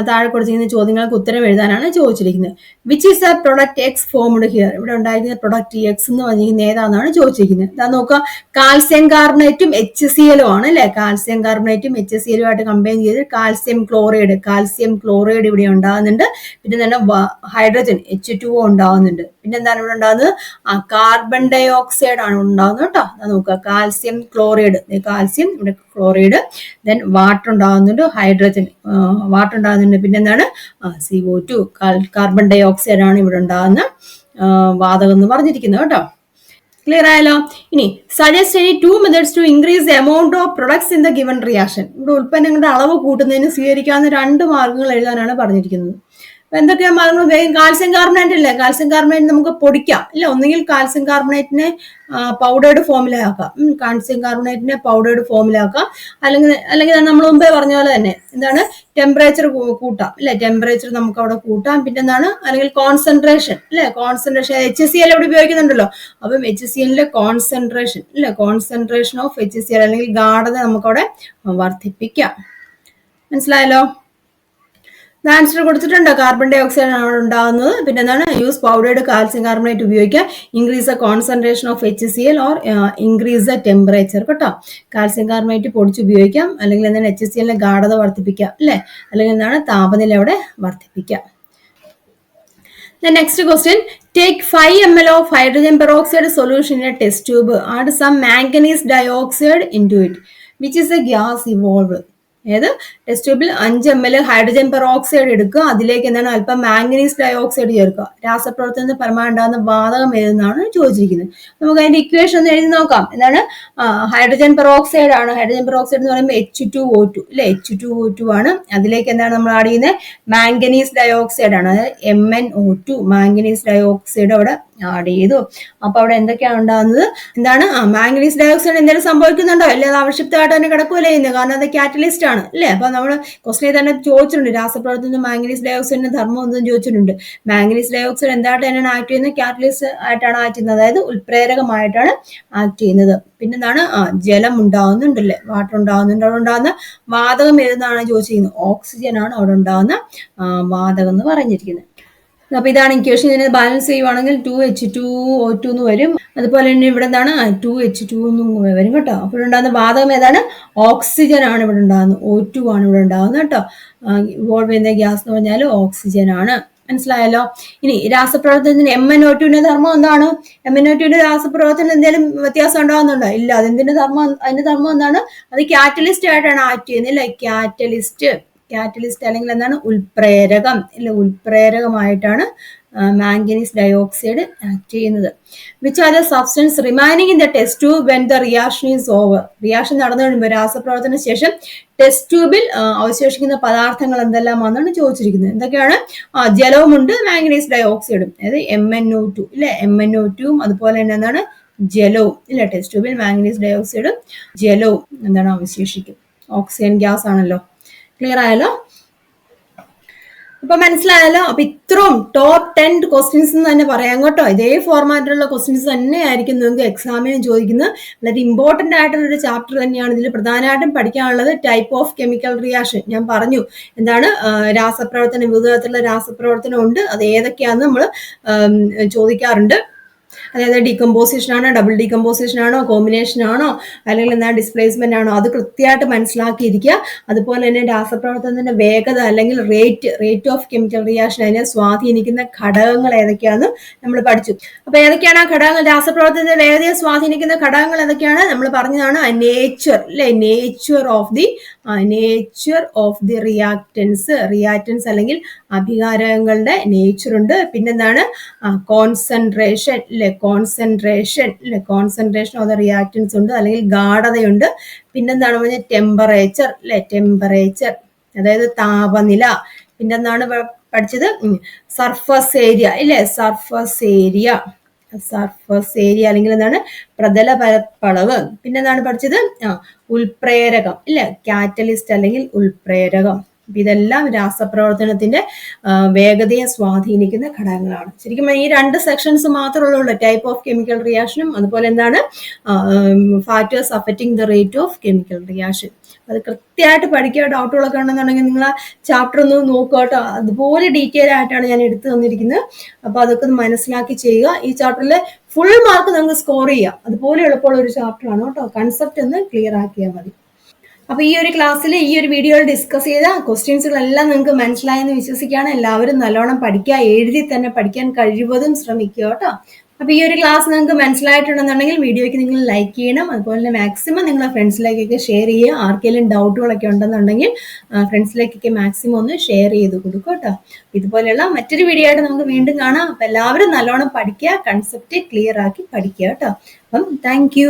താഴെ കൊടുത്തിരിക്കുന്ന ചോദ്യങ്ങൾക്ക് ഉത്തരം എഴുതാനാണ് ചോദിച്ചിരിക്കുന്നത്. Which is the product X formed here? ഇവിടെ ഉണ്ടായിരിക്കുന്ന പ്രൊഡക്റ്റ് എക്സ് എന്ന് പറഞ്ഞിരിക്കുന്നത് ഏതാണെന്നാണ് ചോദിച്ചിരിക്കുന്നത്. ഇതാ നോക്കുക, കാൽസ്യം കാർബണേറ്റും HCl ആണ് അല്ലെ. കാൽസ്യം കാർബണേറ്റും HCl ആയിട്ട് കമ്പൈൻ ചെയ്ത് കാൽസ്യം ക്ലോറൈഡ് ഇവിടെ ഉണ്ടാകുന്നുണ്ട്. പിന്നെ എന്താണ്, ഹൈഡ്രജൻ H2O ഉണ്ടാകുന്നുണ്ട്. പിന്നെ എന്താണ് ഇവിടെ ഉണ്ടാകുന്നത്, കാർബൺ ഡൈ ഓക്സൈഡ് ആണ് ഉണ്ടാകുന്നത് കേട്ടോ. നോക്കുക, കാൽസ്യം ക്ലോറൈഡ്, കാൽസ്യം ഇവിടെ ക്ലോറൈഡ്, ദെൻ വാട്ടർ ഉണ്ടാകുന്നുണ്ട്, ഹൈഡ്രജൻ വാട്ടർ ഉണ്ടാകുന്നുണ്ട്. പിന്നെ എന്താണ്, CO2 കാർബൺ ഡൈ ഓക്സൈഡ് ആണ് ഇവിടെ ഉണ്ടാകുന്ന വാതകം എന്ന് പറഞ്ഞിരിക്കുന്നത് കേട്ടോ. ക്ലിയർ ആയല്ലോ? ഇനി suggest any 2 methods to increase the amount of products in the given reaction. ഇവിടെ ഉൽപ്പന്നങ്ങളുടെ അളവ് കൂട്ടുന്നതിന് സ്വീകരിക്കാവുന്ന 2 മാർഗങ്ങൾ എഴുതാനാണ് പറഞ്ഞിരിക്കുന്നത്. എന്തൊക്കെയാ മാർഗങ്ങൾ? കാൽസ്യം കാർബണേറ്റ് അല്ലേ, കാൽസ്യം കാർബണേറ്റ് നമുക്ക് പൊടിക്കാം ഇല്ല. ഒന്നുകിൽ കാൽസ്യം കാർബണേറ്റിനെ പൗഡേർഡ് ഫോമിലാക്കാം, അല്ലെങ്കിൽ നമ്മൾ മുമ്പേ പറഞ്ഞ പോലെ തന്നെ എന്താണ്, ടെമ്പറേച്ചർ കൂട്ടാം അല്ലെ. ടെമ്പറേച്ചർ നമുക്ക് അവിടെ കൂട്ടാം. പിന്നെ എന്താണ്, അല്ലെങ്കിൽ കോൺസെൻട്രേഷൻ അല്ലെ, കോൺസെൻട്രേഷൻ HCl ഇവിടെ ഉപയോഗിക്കുന്നുണ്ടല്ലോ. അപ്പം HCl കോൺസെൻട്രേഷൻ അല്ലെ, കോൺസെൻട്രേഷൻ ഓഫ് HCl അല്ലെങ്കിൽ ഗാഢത നമുക്കവിടെ വർദ്ധിപ്പിക്കാം. മനസ്സിലായല്ലോ? ആൻസർ കൊടുത്തിട്ടുണ്ട്. കാർബൺ ഡൈ ഓക്സൈഡ് ആണ് ഉണ്ടാകുന്നത്. പിന്നെ എന്താണ്, യൂസ് പൗഡേർഡ് കാൽസ്യം കാർബണേറ്റ് ഉപയോഗിക്കുക, increase the concentration of HCl or increase the temperature. കേട്ടോ, കാൽസ്യം കാർബണേറ്റ് പൊടിച്ച് ഉപയോഗിക്കാം, അല്ലെങ്കിൽ എന്താണ് HCl ഗാഢത വർദ്ധിപ്പിക്കാം അല്ലെ, അല്ലെങ്കിൽ എന്താണ് താപനില അവിടെ വർദ്ധിപ്പിക്കാം. The next question, take 5 ml of hydrogen peroxide solution in a test tube, add some manganese dioxide into it. Which is the gas evolved? ഏത് ടെസ്റ്റ് ട്യൂബിൽ 5 ml ഹൈഡ്രജൻ പെറോക്സൈഡ് എടുക്കുക, അതിലേക്ക് എന്താണ് അല്പം മാംഗനീസ് ഡയോക്സൈഡ് ചേർക്കുക. രാസപ്രവർത്തനത്തിന് ഫലമായി ഉണ്ടാകുന്ന വാതകം ഏതെന്നാണ് ചോദിച്ചിരിക്കുന്നത്. നമുക്ക് അതിന്റെ ഇക്വേഷൻ ഒന്ന് എഴുതി നോക്കാം. എന്താണ്, ഹൈഡ്രജൻ പെറോക്സൈഡ് ആണ്. ഹൈഡ്രജൻ പെറോക്സൈഡ് എന്ന് പറയുമ്പോൾ H2O2 അല്ലെ, H2O2 ആണ്. അതിലേക്ക് എന്താണ് നമ്മൾ ആഡ് ചെയ്യുന്നത്, മാംഗനീസ് ഡയോക്സൈഡ് ആണ്, അതായത് MnO2 മാംഗനീസ് ഡയോക്സൈഡ് അവിടെ ആഡ് ചെയ്തു. അപ്പൊ അവിടെ എന്തൊക്കെയാണ് ഉണ്ടാകുന്നത്, എന്താണ്, മാംഗനീസ് ഡയോക്സൈഡ് എന്തെങ്കിലും സംഭവിക്കുന്നുണ്ടോ? അല്ലെ, അത് ആവശ്യപ്തമായിട്ട് തന്നെ കിടക്കുകയല്ലേ ചെയ്യുന്നത്, കാരണം അത് കാറ്റലിസ്റ്റ് ആണ് അല്ലെ. അപ്പൊ നമ്മൾ ക്വസ്റ്റനിൽ തന്നെ ചോദിച്ചിട്ടുണ്ട്, രാസപ്രവർത്തനത്തിൽ മാംഗനീസ് ഡയോക്സൈഡിന്റെ ധർമ്മം ഒന്നും ചോദിച്ചിട്ടുണ്ട്. മാംഗനീസ് ഡയോക്സൈഡ് എന്തായിട്ട് തന്നെയാണ് ആക്ട് ചെയ്യുന്നത്, കാറ്റലിസ്റ്റ് ആയിട്ടാണ് ആക്ട് ചെയ്യുന്നത്, അതായത് ഉൽപ്രേരകമായിട്ടാണ് ആക്ട് ചെയ്യുന്നത്. പിന്നെന്താണ്, ജലം ഉണ്ടാകുന്നുണ്ടല്ലേ, വാട്ടർ ഉണ്ടാകുന്നുണ്ട്. അവിടെ ഉണ്ടാകുന്ന വാതകം ഏതെന്നാണ് ചോദിച്ചിരിക്കുന്നത്, ഓക്സിജൻ ആണ് അവിടെ ഉണ്ടാകുന്ന വാതകം എന്ന് പറഞ്ഞിരിക്കുന്നത്. അപ്പൊ ഇതാണ് ഇക്വേഷൻ. ഇതിനെ ബാലൻസ് ചെയ്യുവാണെങ്കിൽ 2H2O2 എന്ന് വരും. അതുപോലെ തന്നെ ഇവിടെ എന്താണ് 2H2 എന്നും വരും കേട്ടോ. അപ്പോഴുണ്ടാകുന്ന വാതകം ഏതാണ്, ഓക്സിജൻ ആണ് ഇവിടെ ഉണ്ടാകുന്നത്, O2 ആണ് ഇവിടെ ഉണ്ടാകുന്നത് കേട്ടോ. ഇവോൾവ് ചെയ്യുന്ന ഗ്യാസ് എന്ന് പറഞ്ഞാൽ ഓക്സിജൻ ആണ്. മനസ്സിലായല്ലോ. ഇനി രാസപ്രവർത്തനത്തിന് MnO2ന്റെ ധർമ്മം എന്താണ്, MnO2ന്റെ രാസപ്രവർത്തനം എന്തെങ്കിലും വ്യത്യാസം ഉണ്ടാകുന്നുണ്ടോ? ഇല്ല. അതിന്റെ ധർമ്മം എന്താണ്, അത് കാറ്റലിസ്റ്റ് ആയിട്ടാണ് ആക്ട് ചെയ്യുന്നത് അല്ലെ, കാറ്റലിസ്റ്റ് അല്ലെങ്കിൽ എന്താണ്, ഉൽപ്രേരകം അല്ലെ, ഉൽപ്രേരകമായിട്ടാണ് മാംഗനീസ് ഡയോക്സൈഡ് ആക്ട് ചെയ്യുന്നത്. Which are the substance remaining in the test tube when the reaction is over? Reaction നടന്നു കഴിയുമ്പോൾ, രാസപ്രവർത്തന ശേഷം ടെസ്റ്റ് ട്യൂബിൽ അവശേഷിക്കുന്ന പദാർത്ഥങ്ങൾ എന്തെല്ലാമാണെന്നാണ് ചോദിച്ചിരിക്കുന്നത്. എന്തൊക്കെയാണ്, ജലവുമുണ്ട്, മാംഗനീസ് ഡയോക്സൈഡും, അതായത് MnO2 ഇല്ലെ, MnO2 അതുപോലെ തന്നെ എന്താണ്, ജലവും ഇല്ല. ടെസ്റ്റ് ട്യൂബിൽ മാംഗനീസ് ഡയോക്സൈഡും ജലവും എന്താണ് അവശേഷിക്കും. ഓക്സിജൻ ഗ്യാസ് ആണല്ലോ. ക്ലിയർ ആയല്ലോ? അപ്പൊ മനസ്സിലായല്ലോ. അപ്പൊ ഇത്രയും ടോപ്പ് 10 ക്വസ്റ്റ്യൻസ് എന്ന് തന്നെ പറയാം കേട്ടോ. ഇതേ ഫോർമാറ്റിലുള്ള ക്വസ്റ്റ്യൻസ് തന്നെയായിരിക്കും നിങ്ങൾക്ക് എക്സാമിന് ചോദിക്കുന്നത്. വളരെ ഇമ്പോർട്ടന്റ് ആയിട്ടുള്ള ഒരു ചാപ്റ്റർ തന്നെയാണ്. ഇതിൽ പ്രധാനമായിട്ടും പഠിക്കാനുള്ളത് ടൈപ്പ് ഓഫ് കെമിക്കൽ റിയാക്ഷൻ. ഞാൻ പറഞ്ഞു എന്താണ്, രാസപ്രവർത്തനം, വിവിധ തരത്തിലുള്ള രാസപ്രവർത്തനം ഉണ്ട്. അത് ഏതൊക്കെയാണെന്ന് നമ്മൾ ചോദിക്കാറുണ്ട്. അതായത് ഡീകമ്പോസിഷൻ ആണോ, ഡബിൾ ഡീകമ്പോസിഷൻ ആണോ, കോമ്പിനേഷൻ ആണോ, അല്ലെങ്കിൽ എന്താ ഡിസ്പ്ലേസ്മെന്റ് ആണോ, അത് കൃത്യമായിട്ട് മനസ്സിലാക്കിയിരിക്കുക. അതുപോലെ തന്നെ രാസപ്രവർത്തനത്തിന്റെ വേഗത അല്ലെങ്കിൽ റേറ്റ് ഓഫ് കെമിക്കൽ റിയാക്ഷൻ, അതിനെ സ്വാധീനിക്കുന്ന ഘടകങ്ങൾ ഏതൊക്കെയാണെന്ന് നമ്മൾ പഠിച്ചു. അപ്പൊ ഏതൊക്കെയാണ് ആ ഘടകങ്ങൾ, രാസപ്രവർത്തനത്തിന്റെ വേഗതയെ സ്വാധീനിക്കുന്ന ഘടകങ്ങൾ ഏതൊക്കെയാണ് നമ്മൾ പറഞ്ഞതാണ്. നേച്ചർ അല്ലെ, നേച്ചർ ഓഫ് ദി റിയാക്റ്റൻസ് അല്ലെങ്കിൽ അഭികാരകങ്ങളുടെ നേച്ചർ ഉണ്ട്. പിന്നെന്താണ്, കോൺസെൻട്രേഷൻ ഓഫ് ദ റിയാക്റ്റൻസ് ഉണ്ട്, അല്ലെങ്കിൽ ഗാഢതയുണ്ട്. പിന്നെന്താണ് പറഞ്ഞത്, ടെമ്പറേച്ചർ അതായത് താപനില. പിന്നെന്താണ് പഠിച്ചത്, സർഫസ് ഏരിയ ഇല്ലേ, സർഫസ് ഏരിയ അല്ലെങ്കിൽ എന്താണ്, പ്രതല പരപ്പളവ്. പിന്നെന്താണ് പഠിച്ചത്, ഉൽപ്രേരകം ഇല്ലേ, കാറ്റലിസ്റ്റ് അല്ലെങ്കിൽ ഉൽപ്രേരകം. ഇതെല്ലാം രാസപ്രവർത്തനത്തിന്റെ വേഗതയെ സ്വാധീനിക്കുന്ന ഘടകങ്ങളാണ്. ശരിക്കും ഈ 2 സെക്ഷൻസ് മാത്രമേ ഉള്ളൂ, ടൈപ്പ് ഓഫ് കെമിക്കൽ റിയാക്ഷനും അതുപോലെ എന്താണ് factors affecting the rate of chemical reaction. അത് കൃത്യമായിട്ട് പഠിക്കുക. ഡൗട്ടുകളൊക്കെ ഉണ്ടെന്നുണ്ടെങ്കിൽ നിങ്ങൾ ആ ചാപ്റ്റർ ഒന്ന് നോക്കുക കേട്ടോ. അതുപോലെ ഡീറ്റെയിൽ ആയിട്ടാണ് ഞാൻ എടുത്തു തന്നിരിക്കുന്നത്. അപ്പൊ അതൊക്കെ ഒന്ന് മനസ്സിലാക്കി ചെയ്യുക. ഈ ചാപ്റ്ററിൽ ഫുൾ മാർക്ക് നിങ്ങൾക്ക് സ്കോർ ചെയ്യാം. അതുപോലെ എളുപ്പമുള്ള ഒരു ചാപ്റ്റർ ആണ് കേട്ടോ. കൺസെപ്റ്റ് ഒന്ന് ക്ലിയർ ആക്കിയാൽ മതി. അപ്പൊ ഈ ഒരു ക്ലാസ്സിൽ, ഈ ഒരു വീഡിയോയിൽ ഡിസ്കസ് ചെയ്ത ക്വസ്റ്റ്യൻസുകളെല്ലാം നിങ്ങൾക്ക് മനസ്സിലായെന്ന് വിശ്വസിക്കുകയാണ്. എല്ലാവരും നല്ലോണം പഠിക്കുക, എഴുതി തന്നെ പഠിക്കാൻ കഴിവതും ശ്രമിക്കുക കേട്ടോ. അപ്പൊ ഈ ഒരു ക്ലാസ് നിങ്ങൾക്ക് മനസ്സിലായിട്ടുണ്ടെന്നുണ്ടെങ്കിൽ വീഡിയോയ്ക്ക് നിങ്ങൾ ലൈക്ക് ചെയ്യണം. അതുപോലെ തന്നെ മാക്സിമം നിങ്ങളെ ഫ്രണ്ട്സിലേക്കൊക്കെ ഷെയർ ചെയ്യുക. ആർക്കെങ്കിലും ഡൗട്ടുകളൊക്കെ ഉണ്ടെന്നുണ്ടെങ്കിൽ ഫ്രണ്ട്സിലേക്കൊക്കെ മാക്സിമം ഒന്ന് ഷെയർ ചെയ്ത് കൊടുക്കുക കേട്ടോ. ഇതുപോലെയുള്ള മറ്റൊരു വീഡിയോ ആയിട്ട് നമുക്ക് വീണ്ടും കാണാം. അപ്പൊ എല്ലാവരും നല്ലോണം പഠിക്കുക, കൺസെപ്റ്റ് ക്ലിയർ ആക്കി പഠിക്കുക കേട്ടോ. അപ്പം താങ്ക്